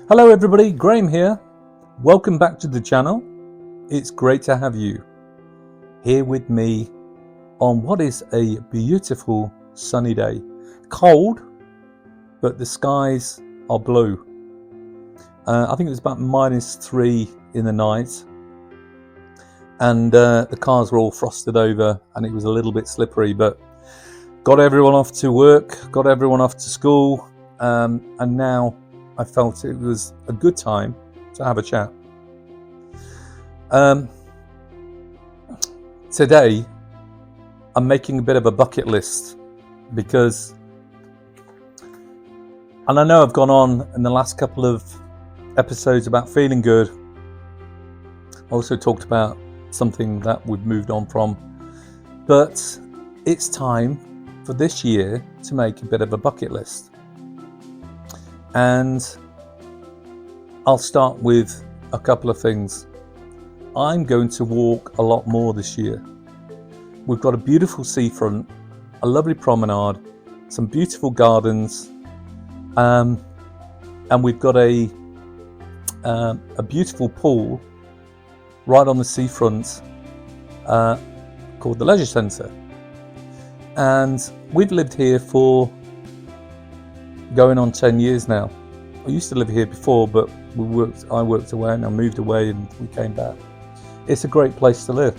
Hello everybody, Graham here. Welcome back to the channel. It's great to have you here with me on what is a beautiful sunny day. Cold, but the skies are blue. I think it was about -3 in the night, and the cars were all frosted over and it was a little bit slippery, but got everyone off to work, got everyone off to school, and now I felt it was a good time to have a chat. Today, I'm making a bit of a bucket list because, and I know I've gone on in the last couple of episodes about feeling good. I also talked about something that we've moved on from, but it's time for this year to make a bit of a bucket list. And I'll start with a couple of things. I'm going to walk a lot more this year. We've got a beautiful seafront, a lovely promenade, some beautiful gardens, and we've got a beautiful pool right on the seafront called the Leisure Centre. And we've lived here for going on 10 years now. I used to live here before, but I worked away and I moved away and we came back. It's a great place to live.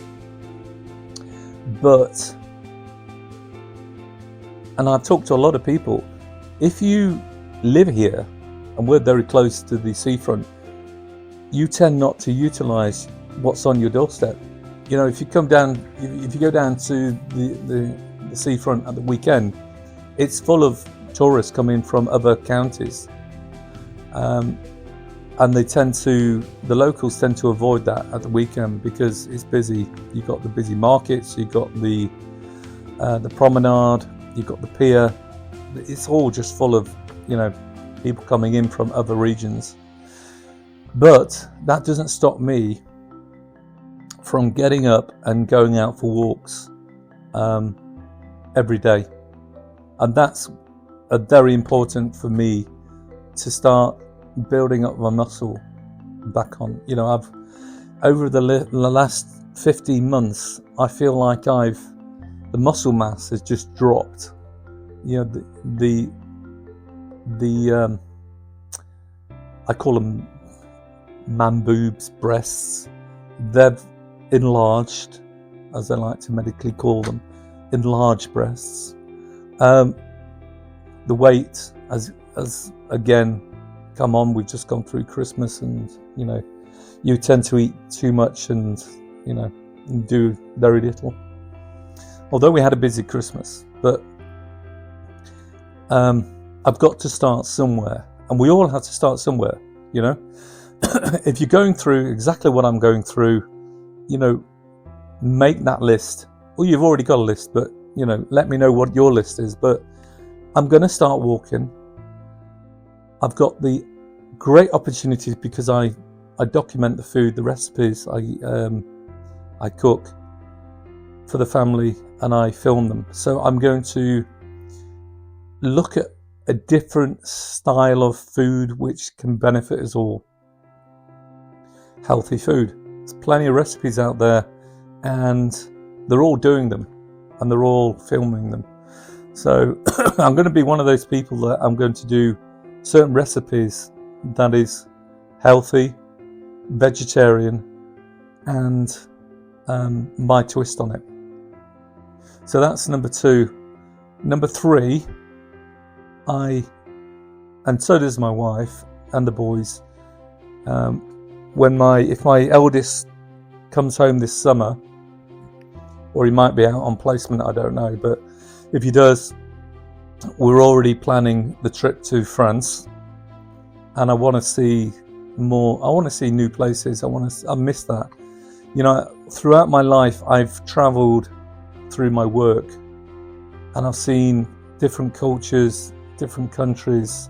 And I've talked to a lot of people, if you live here and we're very close to the seafront, you tend not to utilise what's on your doorstep. You know, if you go down to the seafront at the weekend, it's full of tourists coming from other counties, and the locals tend to avoid that at the weekend because it's busy. You've got the busy markets, you've got the promenade, you've got the pier. It's all just full of, you know, people coming in from other regions. But that doesn't stop me from getting up and going out for walks every day, and that's very important for me to start building up my muscle back on. You know, I've over the last 15 months, I feel like the muscle mass has just dropped. You know, the I call them man boobs, breasts. They've enlarged, as I like to medically call them, enlarged breasts. The weight has again come on. We've just gone through Christmas, and you know, you tend to eat too much and, you know, do very little. Although we had a busy Christmas, but I've got to start somewhere, and we all have to start somewhere. You know, if you're going through exactly what I'm going through, you know, make that list. Well, you've already got a list, but you know, let me know what your list is. But I'm going to start walking. I've got the great opportunity because I document the food, the recipes I cook for the family, and I film them. So I'm going to look at a different style of food which can benefit us all. Healthy food. There's plenty of recipes out there, and they're all doing them, and they're all filming them. So I'm going to be one of those people that I'm going to do certain recipes that is healthy, vegetarian, and my twist on it. So that's number 2. Number 3, and so does my wife and the boys. If my eldest comes home this summer, or he might be out on placement, I don't know, but if he does, we're already planning the trip to France, and I want to see more. I want to see new places. I miss that. You know, throughout my life, I've travelled through my work, and I've seen different cultures, different countries,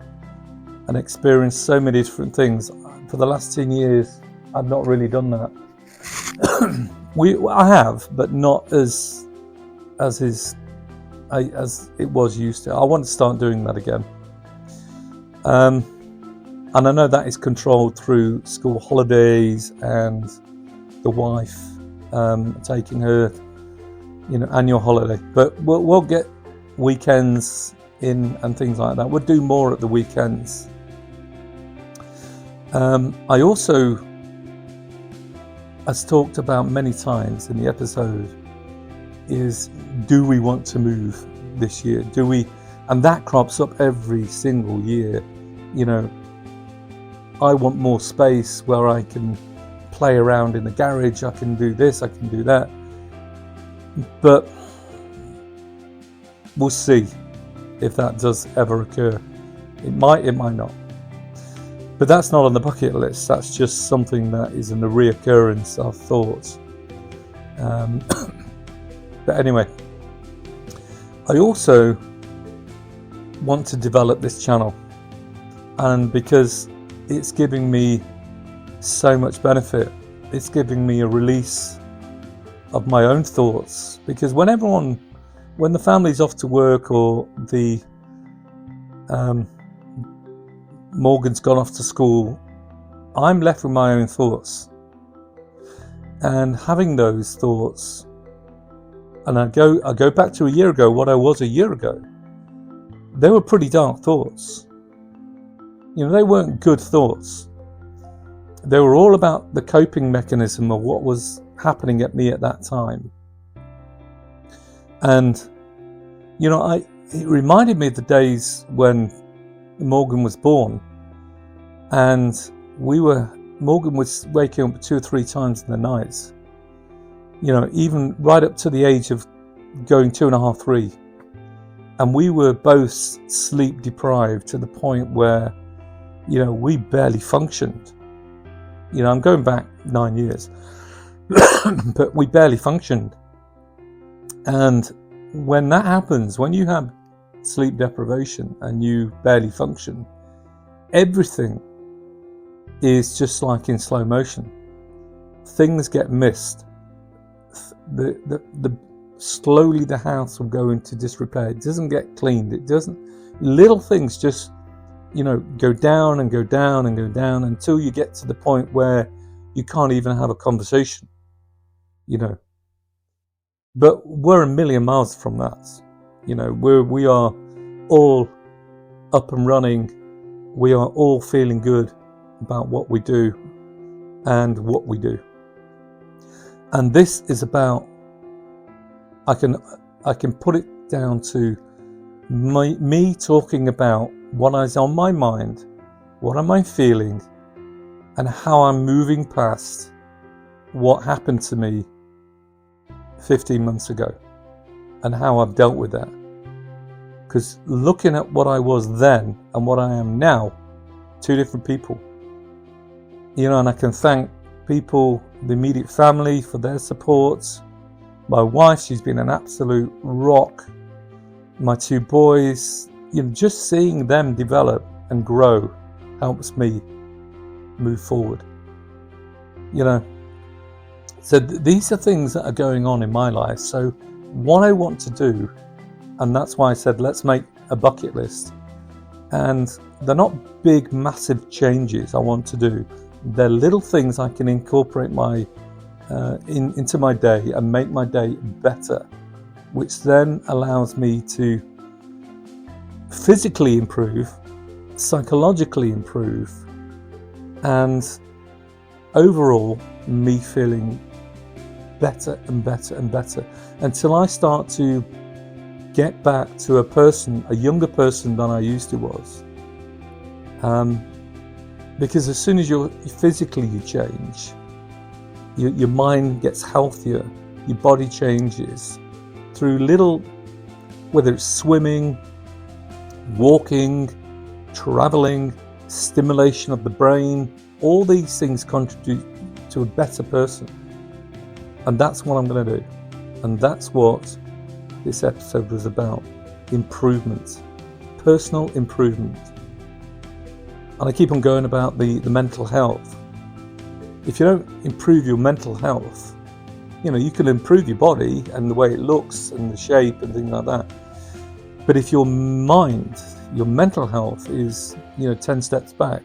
and experienced so many different things. For the last 10 years, I've not really done that. I have, but not as it was used to. I want to start doing that again. And I know that is controlled through school holidays and the wife taking her, annual holiday. But we'll get weekends in and things like that. We'll do more at the weekends. I also, as talked about many times in the episode, is do we want to move this year? Do we? And that crops up every single year. I want more space where I can play around in the garage. I can do this, I can do that. But we'll see if that does ever occur. It might not. But that's not on the bucket list. That's just something that is in the reoccurrence of thoughts. But anyway, I also want to develop this channel, and because it's giving me so much benefit, it's giving me a release of my own thoughts. Because when the family's off to work, or the Morgan's gone off to school, I'm left with my own thoughts. And having those thoughts, and I go back to a year ago, what I was a year ago, they were pretty dark thoughts. They weren't good thoughts. They were all about the coping mechanism of what was happening at me at that time. And, it reminded me of the days when Morgan was born, and Morgan was waking up 2 or 3 times in the nights, even right up to the age of going 2.5, 3, and we were both sleep deprived to the point where, we barely functioned. I'm going back 9 years, but we barely functioned. And when that happens, when you have sleep deprivation and you barely function, everything is just like in slow motion. Things get missed. Slowly the house will go into disrepair. It doesn't get cleaned. Little things just, go down and go down and go down until you get to the point where you can't even have a conversation, But we're a million miles from that. We are all up and running. We are all feeling good about what we do and what we do. And this is about, I can put it down to me talking about what is on my mind, what am I feeling, and how I'm moving past what happened to me 15 months ago and how I've dealt with that. Because looking at what I was then and what I am now, 2 different people. And I can thank people, the immediate family, for their support. My wife, she's been an absolute rock. My 2 boys, just seeing them develop and grow helps me move forward. So these are things that are going on in my life. So what I want to do, and that's why I said let's make a bucket list. And they're not big, massive changes I want to do. They're little things I can incorporate into my day and make my day better, which then allows me to physically improve, psychologically improve, and overall me feeling better and better and better, until I start to get back to a younger person than I used to was. Because as soon as you change, your mind gets healthier, your body changes through little, whether it's swimming, walking, traveling, stimulation of the brain, all these things contribute to a better person. And that's what I'm going to do. And that's what this episode was about. Improvement. Personal improvement. And I keep on going about the mental health. If you don't improve your mental health, you can improve your body and the way it looks and the shape and things like that. But if your mind, your mental health is, 10 steps back,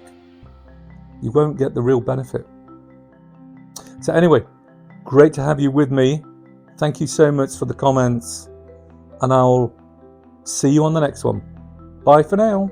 You won't get the real benefit. So anyway, great to have you with me. Thank you so much for the comments, and I'll see you on the next one. Bye for now.